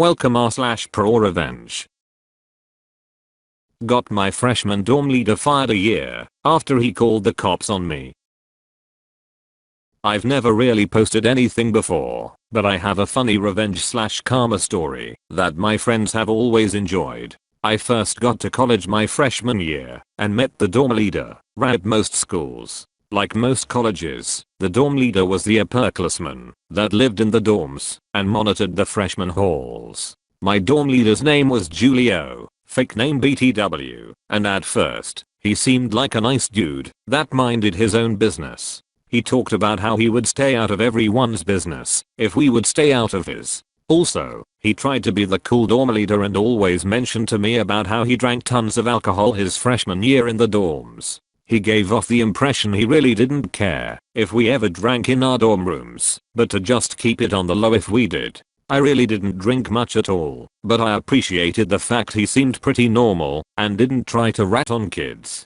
Welcome r/pro revenge. Got my freshman dorm leader fired a year after he called the cops on me. I've never really posted anything before, but I have a funny revenge/karma story that my friends have always enjoyed. I first got to college my freshman year and met the dorm leader. At most schools, like most colleges, the dorm leader was the upperclassman that lived in the dorms and monitored the freshman halls. My dorm leader's name was Julio, fake name BTW, and at first, he seemed like a nice dude that minded his own business. He talked about how he would stay out of everyone's business if we would stay out of his. Also, he tried to be the cool dorm leader and always mentioned to me about how he drank tons of alcohol his freshman year in the dorms. He gave off the impression he really didn't care if we ever drank in our dorm rooms, but to just keep it on the low if we did. I really didn't drink much at all, but I appreciated the fact he seemed pretty normal and didn't try to rat on kids.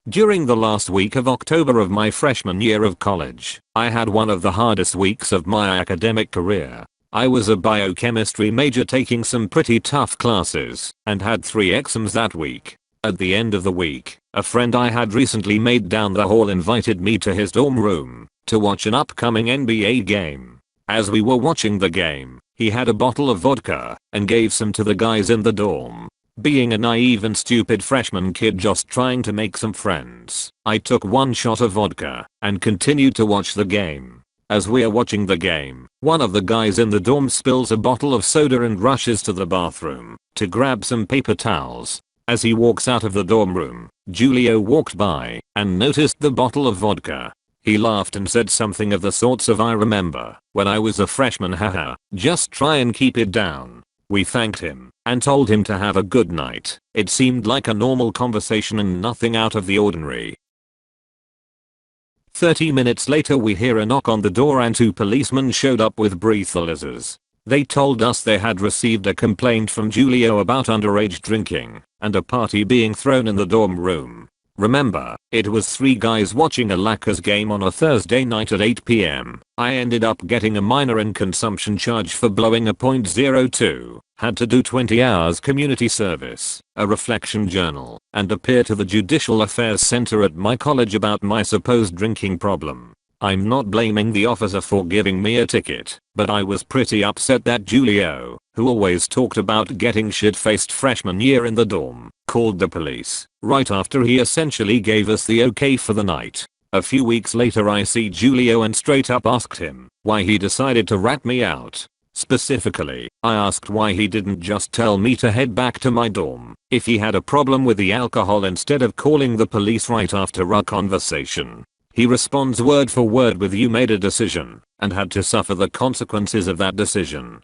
During the last week of October of my freshman year of college, I had one of the hardest weeks of my academic career. I was a biochemistry major taking some pretty tough classes and had 3 exams that week. At the end of the week, a friend I had recently made down the hall invited me to his dorm room to watch an upcoming NBA game. As we were watching the game, he had a bottle of vodka and gave some to the guys in the dorm. Being a naive and stupid freshman kid just trying to make some friends, I took 1 shot of vodka and continued to watch the game. As we're watching the game, one of the guys in the dorm spills a bottle of soda and rushes to the bathroom to grab some paper towels. As he walks out of the dorm room, Julio walked by and noticed the bottle of vodka. He laughed and said something of the sorts of "I remember when I was a freshman, haha, just try and keep it down." We thanked him and told him to have a good night. It seemed like a normal conversation and nothing out of the ordinary. 30 minutes later we hear a knock on the door and 2 policemen showed up with breathalyzers. They told us they had received a complaint from Julio about underage drinking and a party being thrown in the dorm room. Remember, it was 3 guys watching a Lakers game on a Thursday night at 8 p.m. I ended up getting a minor in consumption charge for blowing a .02, had to do 20 hours community service, a reflection journal, and appear to the Judicial Affairs Center at my college about my supposed drinking problem. I'm not blaming the officer for giving me a ticket, but I was pretty upset that Julio, who always talked about getting shit-faced freshman year in the dorm, called the police right after he essentially gave us the okay for the night. A few weeks later I see Julio and straight up asked him why he decided to rat me out. Specifically, I asked why he didn't just tell me to head back to my dorm if he had a problem with the alcohol instead of calling the police right after our conversation. He responds word for word with "You made a decision and had to suffer the consequences of that decision."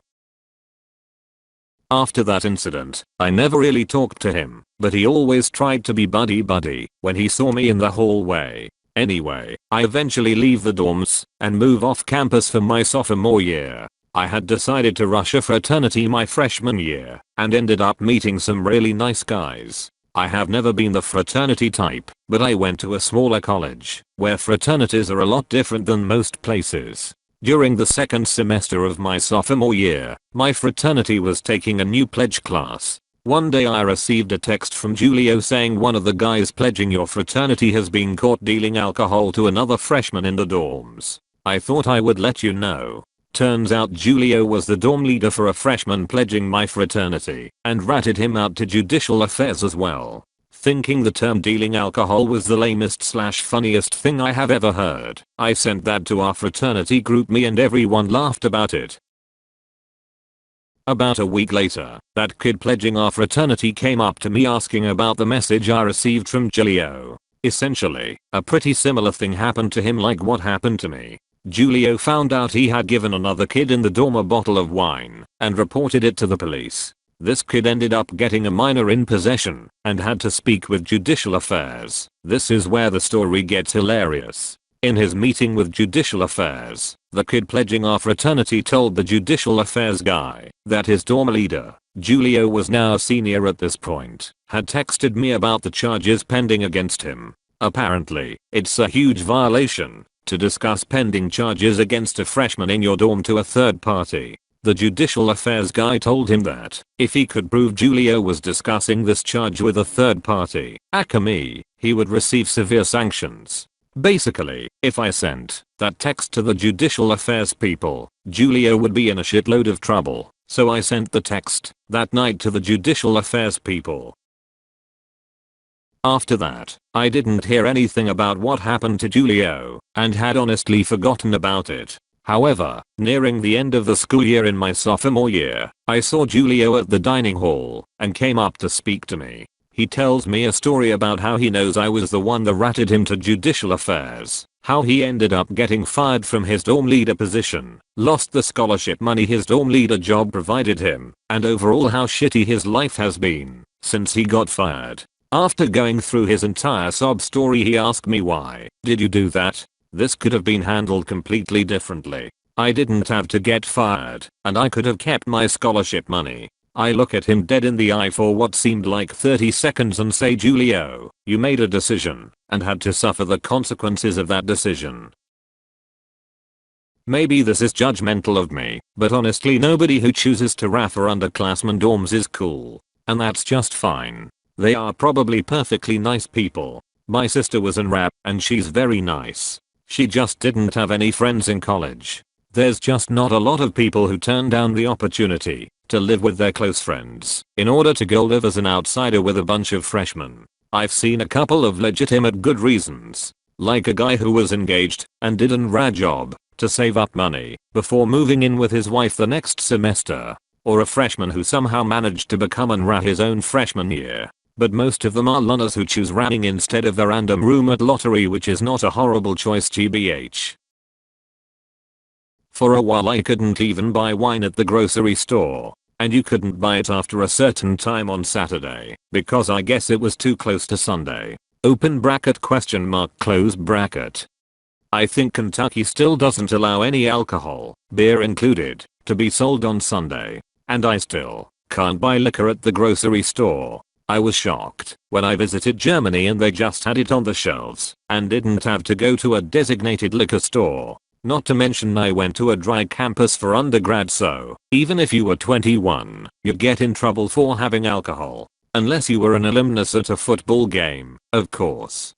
After that incident, I never really talked to him, but he always tried to be buddy-buddy when he saw me in the hallway. Anyway, I eventually leave the dorms and move off campus for my sophomore year. I had decided to rush a fraternity my freshman year and ended up meeting some really nice guys. I have never been the fraternity type, but I went to a smaller college where fraternities are a lot different than most places. During the 2nd semester of my sophomore year, my fraternity was taking a new pledge class. One day I received a text from Julio saying one of the guys pledging your fraternity has been caught dealing alcohol to another freshman in the dorms. I thought I would let you know. Turns out Julio was the dorm leader for a freshman pledging my fraternity and ratted him out to Judicial Affairs as well. Thinking the term dealing alcohol was the lamest/funniest thing I have ever heard, I sent that to our fraternity group me and everyone laughed about it. About a week later, that kid pledging our fraternity came up to me asking about the message I received from Julio. Essentially, a pretty similar thing happened to him like what happened to me. Julio found out he had given another kid in the dorm a bottle of wine and reported it to the police. This kid ended up getting a minor in possession and had to speak with Judicial Affairs. This is where the story gets hilarious. In his meeting with Judicial Affairs, the kid pledging our fraternity told the Judicial Affairs guy that his dorm leader, Julio was now a senior at this point, had texted me about the charges pending against him. Apparently, it's a huge violation to discuss pending charges against a freshman in your dorm to a third party. The judicial affairs guy told him that if he could prove Julio was discussing this charge with a third party, aka me, he would receive severe sanctions. Basically, if I sent that text to the judicial affairs people, Julio would be in a shitload of trouble. So I sent the text that night to the judicial affairs people. After that, I didn't hear anything about what happened to Julio, and had honestly forgotten about it. However, nearing the end of the school year in my sophomore year, I saw Julio at the dining hall, and came up to speak to me. He tells me a story about how he knows I was the one that ratted him to judicial affairs, how he ended up getting fired from his dorm leader position, lost the scholarship money his dorm leader job provided him, and overall how shitty his life has been since he got fired. After going through his entire sob story, he asked me, why did you do that? This could have been handled completely differently. I didn't have to get fired, and I could have kept my scholarship money. I look at him dead in the eye for what seemed like 30 seconds and say, Julio, you made a decision and had to suffer the consequences of that decision. Maybe this is judgmental of me, but honestly nobody who chooses to raff for underclassmen dorms is cool. And that's just fine. They are probably perfectly nice people. My sister was in rap and she's very nice. She just didn't have any friends in college. There's just not a lot of people who turn down the opportunity to live with their close friends in order to go live as an outsider with a bunch of freshmen. I've seen a couple of legitimate good reasons, like a guy who was engaged and did an rad job to save up money before moving in with his wife the next semester, or a freshman who somehow managed to become an RA his own freshman year. But most of them are loners who choose ramming instead of the random room at lottery, which is not a horrible choice GBH. For a while I couldn't even buy wine at the grocery store, and you couldn't buy it after a certain time on Saturday, because I guess it was too close to Sunday. Open bracket question mark close bracket. I think Kentucky still doesn't allow any alcohol, beer included, to be sold on Sunday, and I still can't buy liquor at the grocery store. I was shocked when I visited Germany and they just had it on the shelves and didn't have to go to a designated liquor store. Not to mention I went to a dry campus for undergrad, so even if you were 21, you'd get in trouble for having alcohol. Unless you were an alumnus at a football game, of course.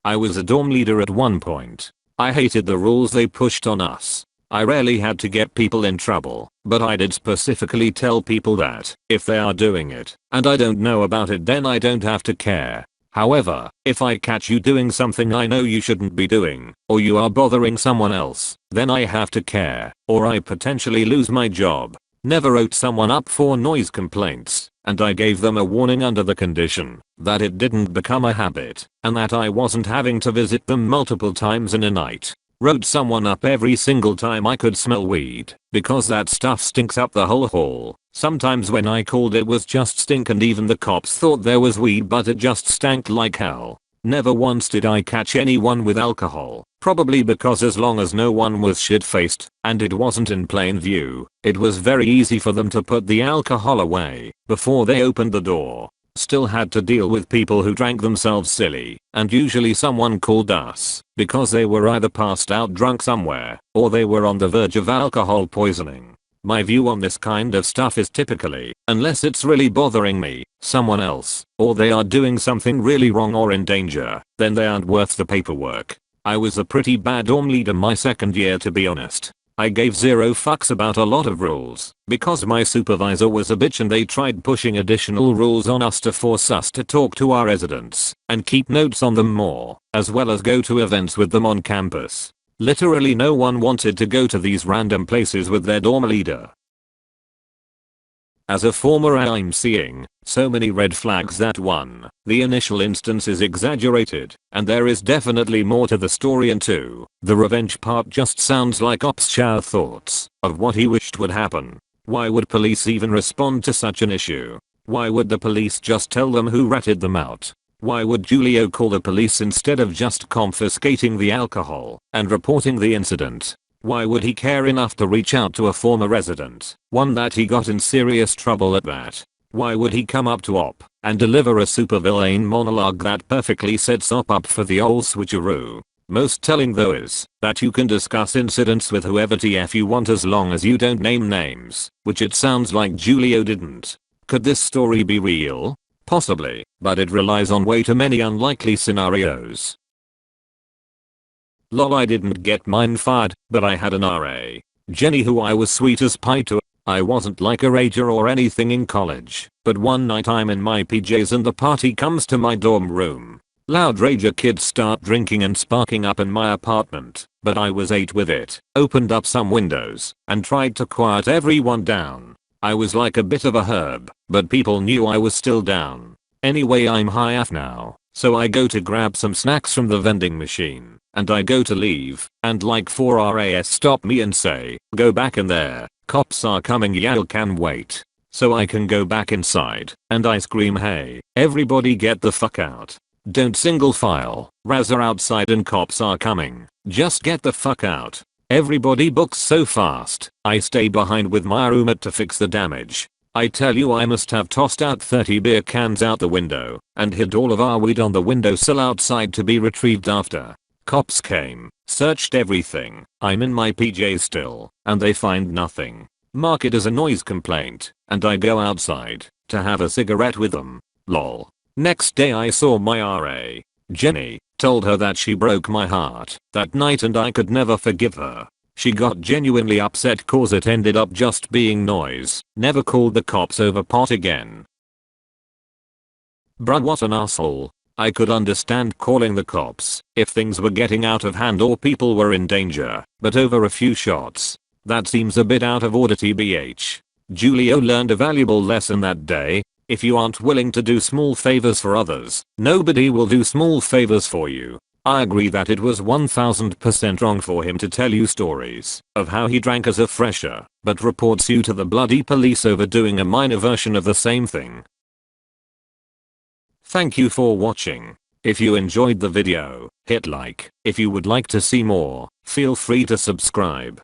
I was a dorm leader at one point. I hated the rules they pushed on us. I rarely had to get people in trouble, but I did specifically tell people that if they are doing it and I don't know about it, then I don't have to care. However, if I catch you doing something I know you shouldn't be doing, or you are bothering someone else, then I have to care, or I potentially lose my job. Never wrote someone up for noise complaints, and I gave them a warning under the condition that it didn't become a habit, and that I wasn't having to visit them multiple times in a night. Wrote someone up every single time I could smell weed, because that stuff stinks up the whole hall. Sometimes when I called it was just stink and even the cops thought there was weed, but it just stank like hell. Never once did I catch anyone with alcohol, probably because as long as no one was shit-faced and it wasn't in plain view, it was very easy for them to put the alcohol away before they opened the door. Still had to deal with people who drank themselves silly, and usually someone called us because they were either passed out drunk somewhere or they were on the verge of alcohol poisoning. My view on this kind of stuff is typically, unless it's really bothering me, someone else, or they are doing something really wrong or in danger, then they aren't worth the paperwork. I was a pretty bad dorm leader my second year, to be honest. I gave zero fucks about a lot of rules because my supervisor was a bitch and they tried pushing additional rules on us to force us to talk to our residents and keep notes on them more, as well as go to events with them on campus. Literally no one wanted to go to these random places with their dorm leader. As a former I'm seeing so many red flags that 1. The initial instance is exaggerated, and there is definitely more to the story, and 2. The revenge part just sounds like Ops Chow thoughts of what he wished would happen. Why would police even respond to such an issue? Why would the police just tell them who ratted them out? Why would Julio call the police instead of just confiscating the alcohol and reporting the incident? Why would he care enough to reach out to a former resident, one that he got in serious trouble at that? Why would he come up to Op and deliver a supervillain monologue that perfectly sets Op up for the ol' switcheroo? Most telling though is that you can discuss incidents with whoever TF you want as long as you don't name names, which it sounds like Julio didn't. Could this story be real? Possibly, but it relies on way too many unlikely scenarios. Lol, I didn't get mine fired, but I had an RA, Jenny, who I was sweet as pie to. I wasn't like a rager or anything in college, but one night I'm in my PJs and the party comes to my dorm room. Loud rager kids start drinking and sparking up in my apartment, but I was 8 with it, opened up some windows, and tried to quiet everyone down. I was like a bit of a herb, but people knew I was still down. Anyway, I'm high AF now, so I go to grab some snacks from the vending machine, and I go to leave, and like 4 RAs stop me and say, "Go back in there, cops are coming, y'all can wait." So I can go back inside, and I scream, "Hey, everybody get the fuck out. Don't single file, Raz are outside and cops are coming, just get the fuck out." Everybody books so fast, I stay behind with my roommate to fix the damage. I tell you, I must have tossed out 30 beer cans out the window, and hid all of our weed on the windowsill outside to be retrieved after. Cops came, searched everything, I'm in my PJs still, and they find nothing. Mark it as a noise complaint, and I go outside to have a cigarette with them. Lol. Next day I saw my RA, Jenny, told her that she broke my heart that night and I could never forgive her. She got genuinely upset cause it ended up just being noise, never called the cops over pot again. Bruh, what an asshole. I could understand calling the cops if things were getting out of hand or people were in danger, but over a few shots? That seems a bit out of order, tbh. Julio learned a valuable lesson that day. If you aren't willing to do small favors for others, nobody will do small favors for you. I agree that it was 1000% wrong for him to tell you stories of how he drank as a fresher, but reports you to the bloody police over doing a minor version of the same thing. Thank you for watching. If you enjoyed the video, hit like. If you would like to see more, feel free to subscribe.